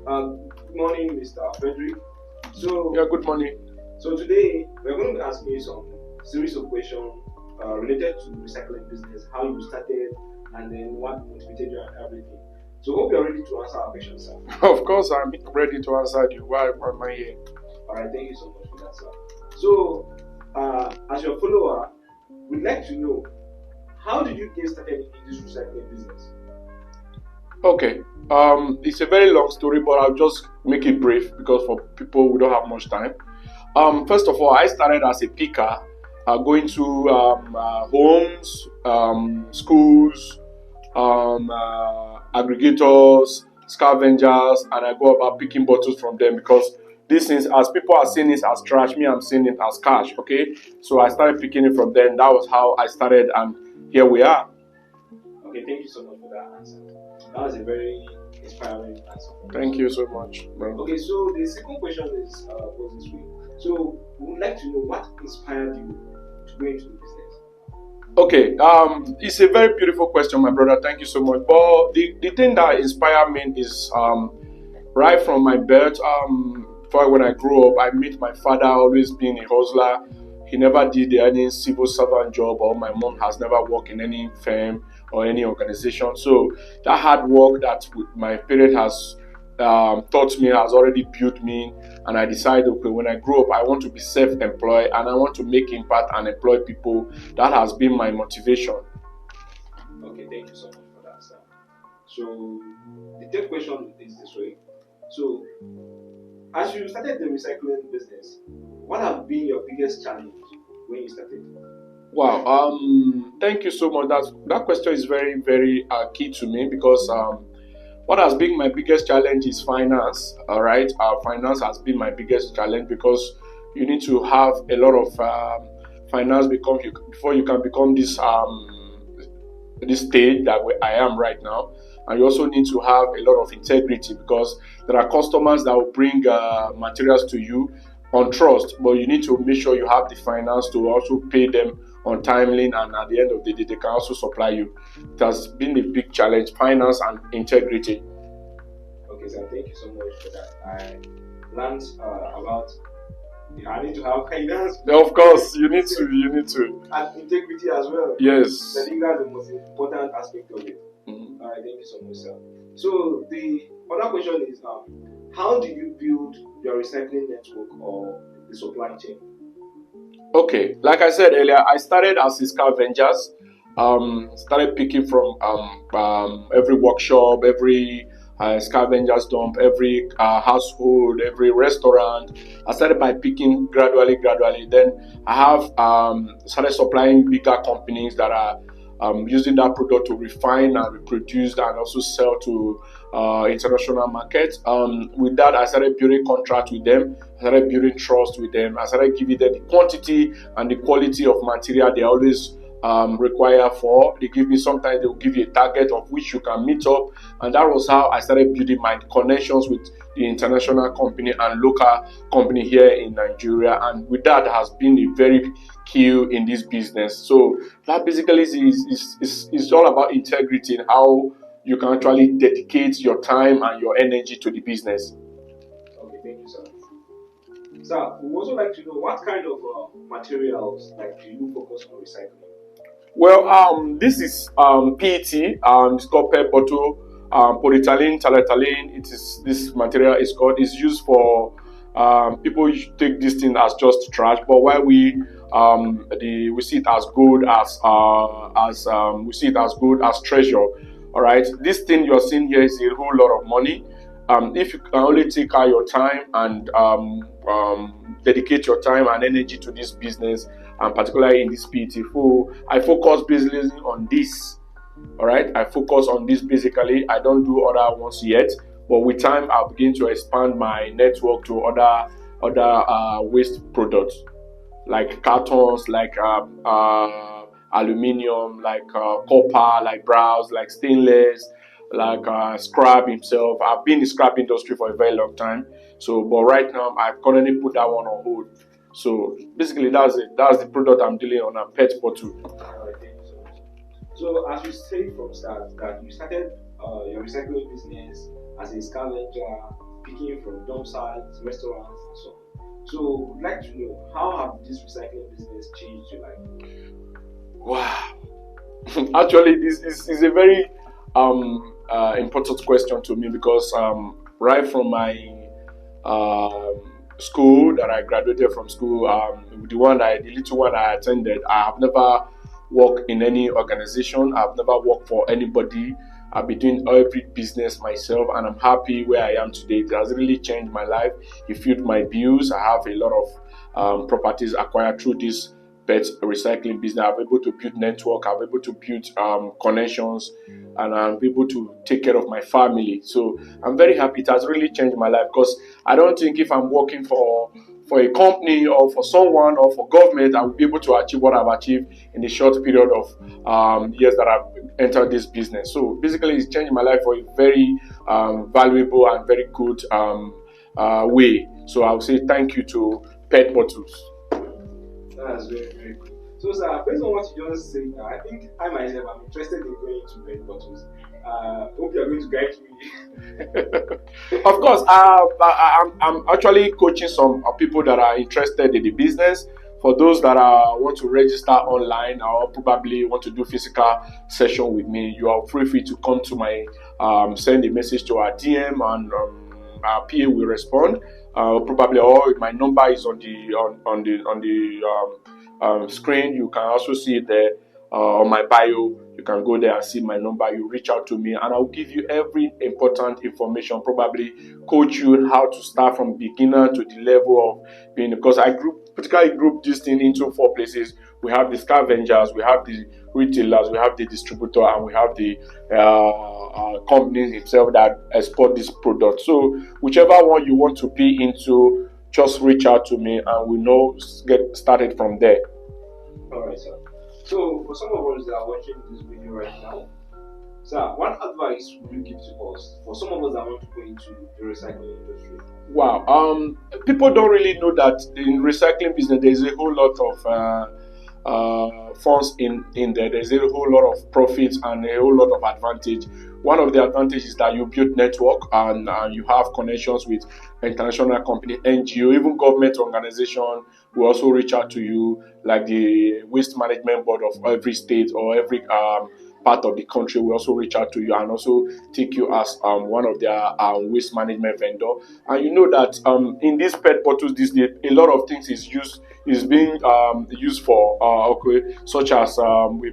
Good morning, Mr. Fredrick. So, Yeah, good morning. so today we're going to be asking you some series of questions related to recycling business, how you started, and then what motivated you and everything. So, hope you're ready to answer our questions, sir. Of course, I'm ready to answer you. Why am I here? All right, thank you so much for that, sir. So, as your follower, we'd like to know how did you get started in this recycling business? Okay. It's a very long story, but I'll just make it brief because for people we don't have much time. First of all, I started as a picker, going to homes, schools, aggregators, scavengers, and I go about picking bottles from them because these things, as people are seeing it as trash, me I'm seeing it as cash. Okay, so I started picking it from them. That was how I started, and here we are. Okay, thank you so much for that answer. That was a very inspiring answer. Thank you so much, bro. Okay, so the second question was this way. So we would like to know what inspired you to go into the business. Okay, it's a very beautiful question, my brother. Thank you so much. But the thing that inspired me is right from my birth. For when I grew up, I met my father always being a hustler. He never did any civil servant job, or my mom has never worked in any firm or any organization. So that hard work that my parent has taught me has already built me, and I decided, okay, when I grow up, I want to be self-employed and I want to make impact and employ people. That has been my motivation. Okay, thank you so much for that, sir. So the third question is this way. So as you started the recycling business, what have been your biggest challenge when you started? Wow. Thank you so much. That question is very, very key to me because what has been my biggest challenge is finance. All right, finance has been my biggest challenge because you need to have a lot of finance before you can become this stage that I am right now. And you also need to have a lot of integrity because there are customers that will bring materials to you on trust, but you need to make sure you have the finance to also pay them on timely, and at the end of the day, they can also supply you. It has been a big challenge, finance and integrity. Okay, sir, thank you so much for that. I learned about I need to have finance. Of course, you need to. And integrity as well. Yes. I think that's the most important aspect of it. Mm-hmm. Alright, thank you so much, sir. So the other question is how do you build your recycling network or the supply chain? Okay, like I said earlier, I started as a scavengers. Started picking from every workshop, every scavengers dump, every household, every restaurant. I started by picking gradually. Then I have started supplying bigger companies that are using that product to refine and reproduce and also sell to international markets. With that, I started building contracts with them. I started building trust with them. I started giving them the quantity and the quality of material they always require for. They give me, sometimes they will give you a target of which you can meet up, and that was how I started building my connections with the international company and local company here in Nigeria. And with that has been a very key in this business. So that basically is all about integrity and how you can actually dedicate your time and your energy to the business. Okay, thank you, sir. Sir, we would also like to know what kind of materials do you focus on recycling? Well, this is PET. It's called PET bottle. Polyethylene, terephthalate. This material is used for people take this thing as just trash, but while we see it as good we see it as good as treasure. All right, this thing you're seeing here is a whole lot of money. If you can only take out your time and dedicate your time and energy to this business, and particularly in this PET, I focus basically on this. All right, I focus on this basically. I don't do other ones yet, but with time, I'll begin to expand my network to other waste products like cartons, like aluminium, like copper, like brass, like stainless, like scrap himself. I've been in the scrap industry for a very long time. So, but right now I've currently put that one on hold. So basically, that's it. That's the product I'm dealing on, a PET bottle. Alright, thank you so much. So as you said from start that you started your recycling business as a scavenger, picking from dump sites, restaurants, and so on. So, I'd like to know, how have this recycling business changed your life? Wow. Actually, this is a very important question to me because right from my um, school that I graduated from school, the little one I attended, I have never worked in any organization. I've never worked for anybody. I've been doing every business myself, and I'm happy where I am today. It has really changed my life. It filled my bills. I have a lot of properties acquired through this pet recycling business. I'm able to build network. I'm able to build connections, and I'm able to take care of my family. So I'm very happy. It has really changed my life because I don't think if I'm working for a company or for someone or for government, I will be able to achieve what I've achieved in the short period of years that I've entered this business. So basically, it's changed my life for a very valuable and very good way. So I would say thank you to Pet Bottles. That's very, very good. So, sir, based on what you just said, I think I myself am interested in going to pet bottles. Hope you are going to guide me. Of course, I'm actually coaching some people that are interested in the business. For those that want to register online or probably want to do physical session with me, you are free to come to my send a message to our DM, and our PA will respond. Probably, or my number is on the screen. You can also see it there on my bio. You can go there and see my number. You reach out to me, and I'll give you every important information. Probably coach you how to start from beginner to the level of being. Because I particularly group this thing into 4 places. We have the scavengers, we have the retailers, we have the distributor, and we have the companies itself that export this product. So whichever one you want to be into, just reach out to me, and we know get started from there. All right, sir. So for some of us that are watching this video right now, sir, what advice would you give to us for some of us that want to go into the recycling industry? Wow. People don't really know that in recycling business there is a whole lot of funds in there. There's a whole lot of profits and a whole lot of advantage. One of the advantages is that you build network, and you have connections with international company, NGO, even government organization will also reach out to you, like the waste management board of every state or every part of the country will also reach out to you and also take you as one of their waste management vendor. And you know that in these pet bottles these days, a lot of things is being used for such as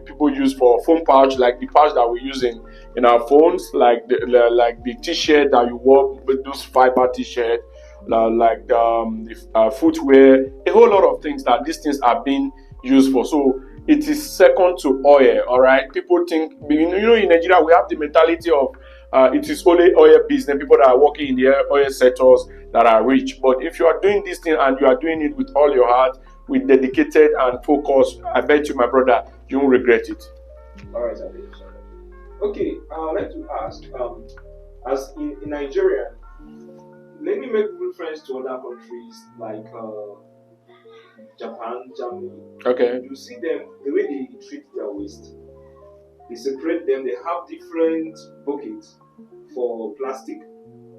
people use for phone pouch, like the pouch that we're using in our phones, like the t-shirt that you wear with those fiber t-shirt, like the footwear, a whole lot of things that these things are being used for. So it is second to oil. All right, people think, in Nigeria we have the mentality of it is only oil business, people that are working in the oil sectors that are rich. But if you are doing this thing and you are doing it with all your heart, with dedicated and focus, I bet you, my brother, you won't regret it. All right, I think so. Okay, I'd like to ask, as in Nigeria, let me make reference to other countries like Japan, Germany. Okay. You see them, the way they treat their waste. They separate them, they have different buckets for plastic,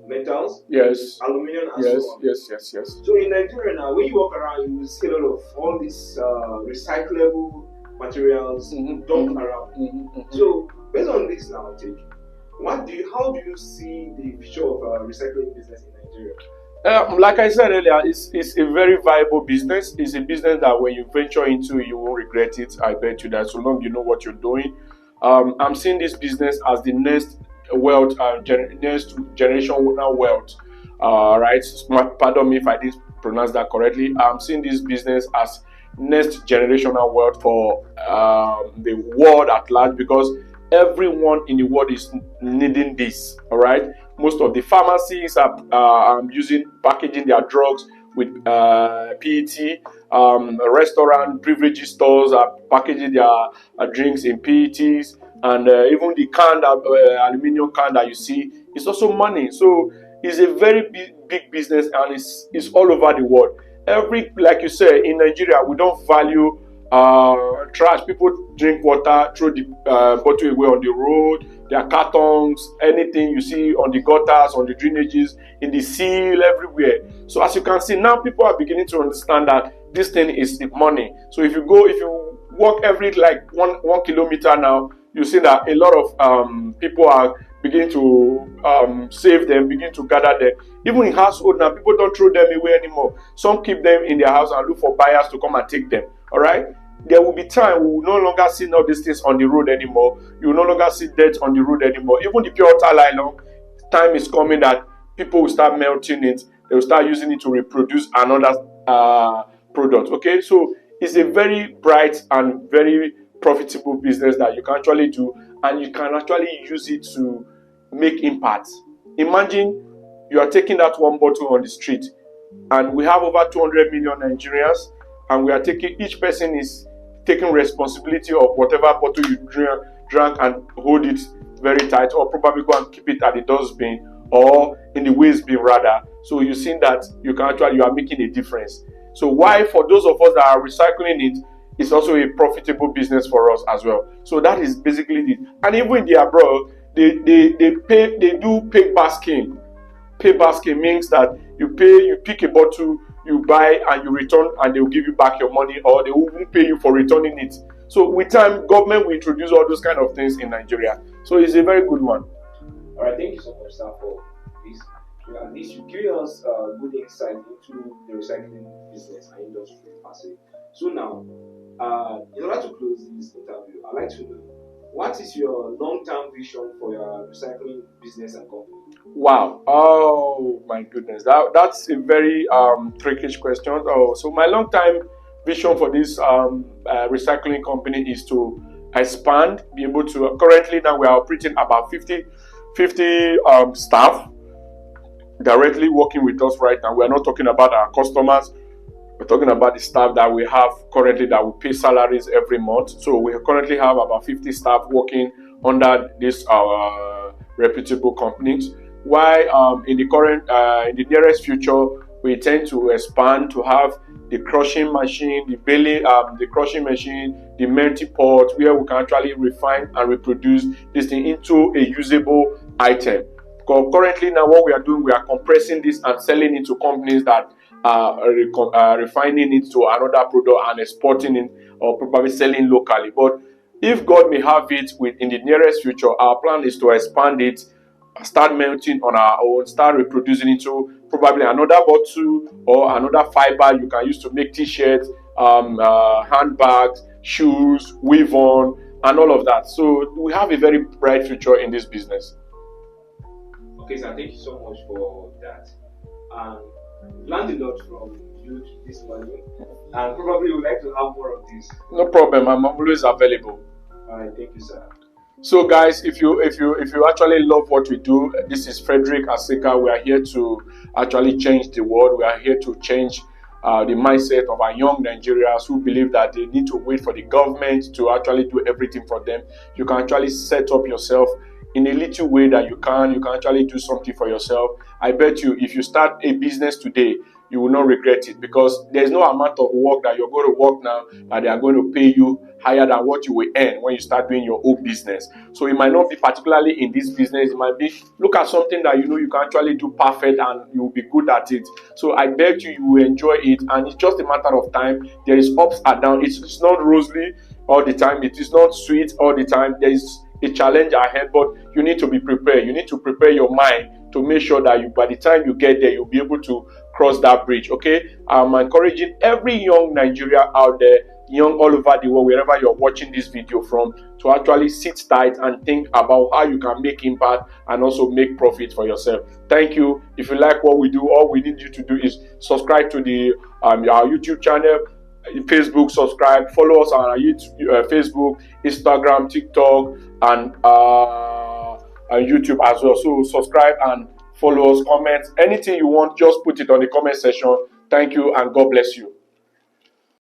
metals, yes, aluminium, and yes, so on. Yes. So in Nigeria now, when you walk around, you will see a lot of all these recyclable materials dumped around. So based on this now, how do you see the future of recycling business in Nigeria? Like I said earlier, it's a very viable business. It's a business that when you venture into, you won't regret it. I bet you that, so long you know what you're doing. I'm seeing this business as the next wealth, next generational wealth. Right? Pardon me if I didn't pronounce that correctly. I'm seeing this business as next generational wealth for the world at large, because everyone in the world is needing this. All right. Most of the pharmacies are packaging their drugs with PET. Restaurant, beverage stores are packaging their drinks in PETs, and even the aluminium can that you see is also money. So it's a very big business, and it's all over the world. Like you say, in Nigeria, we don't value trash. People drink water, throw the bottle away on the road, their cartons, anything you see on the gutters, on the drainages, in the seal, everywhere. So as you can see, now people are beginning to understand that this thing is the money. So if you walk every like one kilometer now, you see that a lot of people are beginning to save them, begin to gather them. Even in household now, people don't throw them away anymore. Some keep them in their house and look for buyers to come and take them. All right. There will be time we will no longer see all these things on the road anymore. You will no longer see dirt on the road anymore. Even the pure water nylon, time is coming that people will start melting it. They will start using it to reproduce another product. Okay, so it's a very bright and very profitable business that you can actually do, and you can actually use it to make impact. Imagine you are taking that one bottle on the street, and we have over 200 million Nigerians, and we are taking, each person is taking responsibility of whatever bottle you drank and hold it very tight, or probably go and keep it at the dustbin or in the waste bin rather. So you see that you are making a difference. So why, for those of us that are recycling it, it's also a profitable business for us as well. So that is basically it. And even in the abroad, they do pay basking. Pay basking means that you pick a bottle, you buy and you return, and they will give you back your money, or they will pay you for returning it. So with time, government will introduce all those kind of things in Nigeria. So it's a very good one. All right, thank you so much, sir, for this. At least you give us good insight into the recycling business and industry per se. So now, in order to close this interview, I'd like to know, what is your long-term vision for your recycling business and company? Wow! Oh my goodness, that's a very tricky question. Oh, so my long-term vision for this recycling company is to expand, be able to. Currently, now we are operating about 50 staff directly working with us right now. We are not talking about our customers. We're talking about the staff that we have currently that we pay salaries every month. So we currently have about 50 staff working under this reputable companies. While in the nearest future, we intend to expand to have the crushing machine, the crushing machine, the melting pot, where we can actually refine and reproduce this thing into a usable item. Because currently now what we are doing, we are compressing this and selling it to companies that are refining it to another product and exporting it, or probably selling locally. But if God may have it, in the nearest future, our plan is to expand it, start melting on our own, start reproducing into probably another bottle or another fiber you can use to make t-shirts, handbags, shoes, weave on, and all of that. So we have a very bright future in this business. Okay, sir, thank you so much for that. Learned a lot from you this morning, and probably would like to have more of this. No problem, I'm always available. All right, thank you, sir. So guys, if you actually love what we do, this is Fredrick Asika. We are here to actually change the world. We are here to change the mindset of our young Nigerians who believe that they need to wait for the government to actually do everything for them. You can actually set up yourself in a little way that you can actually do something for yourself. I bet you, if you start a business today, you will not regret it, because there's no amount of work that you're going to work now that they are going to pay you higher than what you will earn when you start doing your own business. So it might not be particularly in this business. It might be, look at something that you can actually do perfect and you will be good at it. So I bet you will enjoy it, and it's just a matter of time. There is ups and downs. It's not rosy all the time. It is not sweet all the time. There is a challenge ahead, but you need to be prepared. You need to prepare your mind to make sure that by the time you get there, you'll be able to cross that bridge. Okay, I'm encouraging every young Nigeria out there, young all over the world, wherever you're watching this video from, to actually sit tight and think about how you can make impact and also make profit for yourself. Thank you. If you like what we do, all we need you to do is subscribe to the our YouTube channel, Facebook, subscribe, follow us on our YouTube, Facebook, Instagram, TikTok, and YouTube as well. So subscribe and follow us, comment anything you want, just put it on the comment section. Thank you, and God bless you.